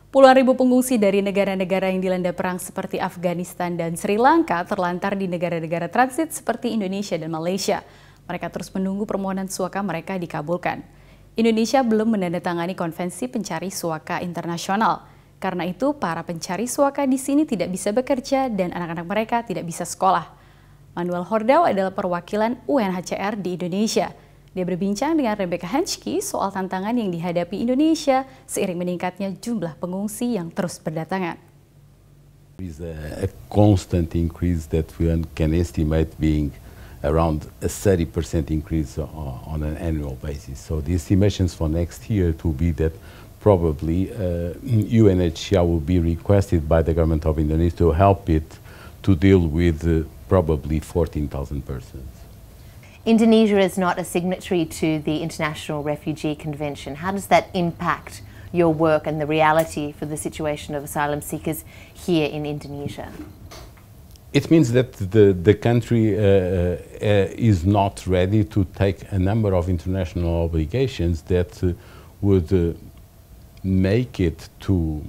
Puluhan ribu pengungsi dari negara-negara yang dilanda perang seperti Afghanistan dan Sri Langka terlantar di negara-negara transit seperti Indonesia dan Malaysia. Mereka terus menunggu permohonan Suaka mereka dikabulkan. Indonesia belum menandatangani konvensi Pencari Suaka internasional. Karena itu, para pencari Suaka di sini tidak bisa bekerja dan anak-anak mereka tidak bisa sekolah. Manuel Jordao adalah perwakilan UNHCR di Indonesia. Dia berbincang dengan Rebecca Henschke soal tantangan yang dihadapi Indonesia seiring meningkatnya jumlah pengungsi yang terus berdatangan. There is a constant increase that we can estimate being around a 30% increase on an annual basis. So the estimations for next year to be that probably UNHCR will be requested by the government of Indonesia to help it to deal with probably 14,000 persons. Indonesia is not a signatory to the International Refugee Convention. How does that impact your work and the reality for the situation of asylum seekers here in Indonesia? It means that the country is not ready to take a number of international obligations that would make it to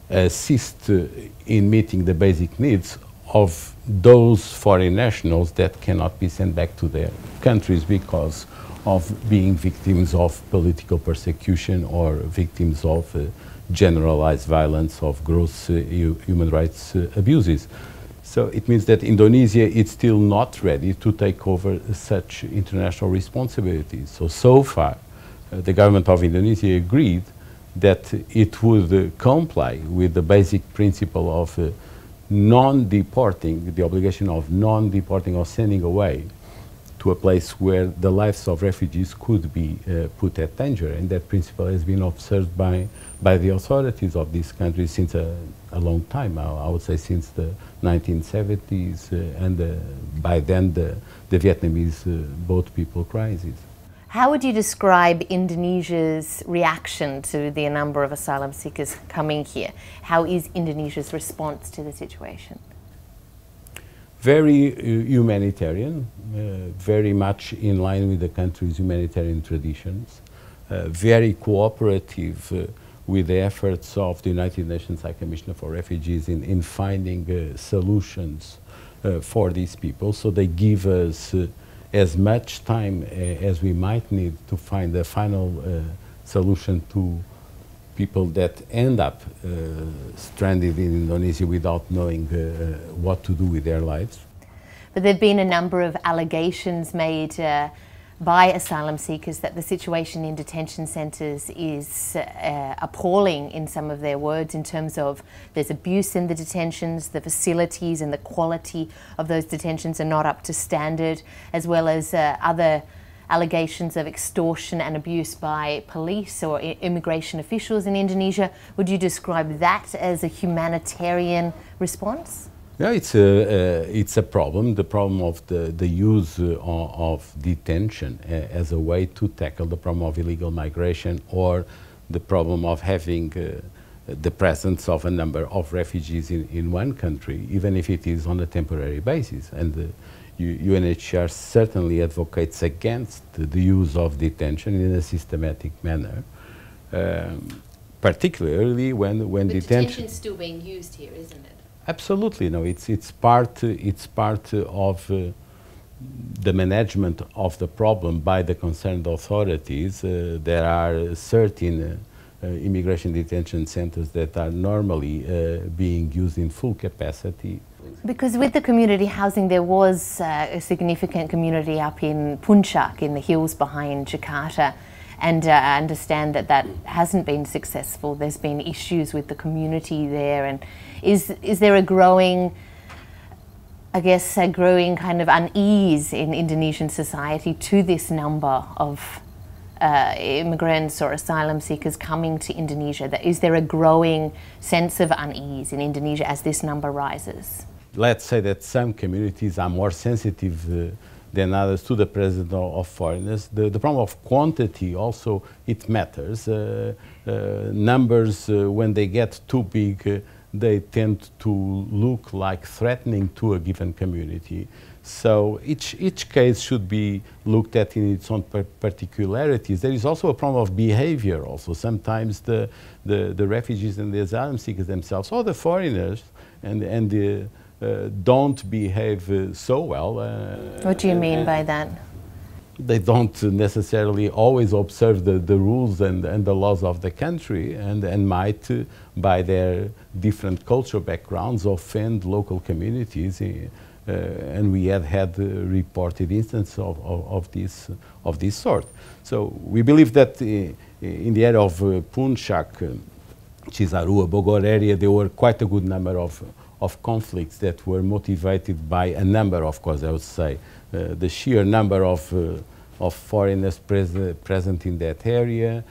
assist in meeting the basic needs of those foreign nationals that cannot be sent back to their countries because of being victims of political persecution or victims of generalized violence, of gross human rights abuses. So it means that Indonesia is still not ready to take over such international responsibilities. So far, the government of Indonesia agreed that it would comply with the basic principle of non-deporting, the obligation of non-deporting or sending away to a place where the lives of refugees could be put at danger. And that principle has been observed by the authorities of these countries since a long time, I would say since the 1970s, and by then the Vietnamese boat people crisis. How would you describe Indonesia's reaction to the number of asylum seekers coming here? How is Indonesia's response to the situation? Very humanitarian, very much in line with the country's humanitarian traditions, very cooperative with the efforts of the United Nations High Commissioner for Refugees in finding solutions for these people. So they give us as much time as we might need to find a final solution to people that end up stranded in Indonesia without knowing what to do with their lives. But there have been a number of allegations made by asylum seekers that the situation in detention centres is appalling in some of their words, in terms of there's abuse in the detentions, the facilities and the quality of those detentions are not up to standard, as well as other allegations of extortion and abuse by police or immigration officials in Indonesia. Would you describe that as a humanitarian response? Yeah, it's a problem, the problem of the use of detention as a way to tackle the problem of illegal migration, or the problem of having the presence of a number of refugees in one country, even if it is on a temporary basis. And UNHCR certainly advocates against the use of detention in a systematic manner, particularly when detention is still being used here, isn't it? Absolutely, no. It's part of the management of the problem by the concerned authorities. There are certain immigration detention centers that are normally being used in full capacity. Because with the community housing, there was a significant community up in Puncak, in the hills behind Jakarta, and I understand that that hasn't been successful. There's been issues with the community there, and is there a growing, I guess, a growing kind of unease in Indonesian society to this number of immigrants or asylum seekers coming to Indonesia? Is there a growing sense of unease in Indonesia as this number rises? Let's say that some communities are more sensitive than others to the presence of foreigners. The problem of quantity also, it matters. Numbers, when they get too big, they tend to look like threatening to a given community. So each case should be looked at in its own particularities. There is also a problem of behavior also. Sometimes the refugees and the asylum seekers themselves, or the foreigners, don't behave so well. What do you mean by that? They don't necessarily always observe the rules and the laws of the country, and might, by their different cultural backgrounds, offend local communities. And we had reported instances of this sort. So we believe that in the area of Punjak, Chisarua, Bogor area, there were quite a good number of conflicts that were motivated by a number, of course, I would say, the sheer number of foreigners present in that area,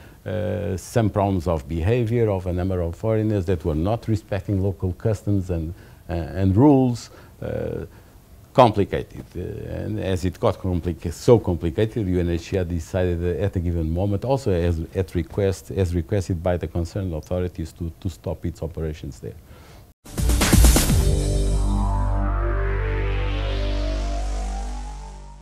some problems of behavior of a number of foreigners that were not respecting local customs and rules. Complicated, and as it got so complicated, UNHCR decided at a given moment, also as requested by the concerned authorities, to stop its operations there.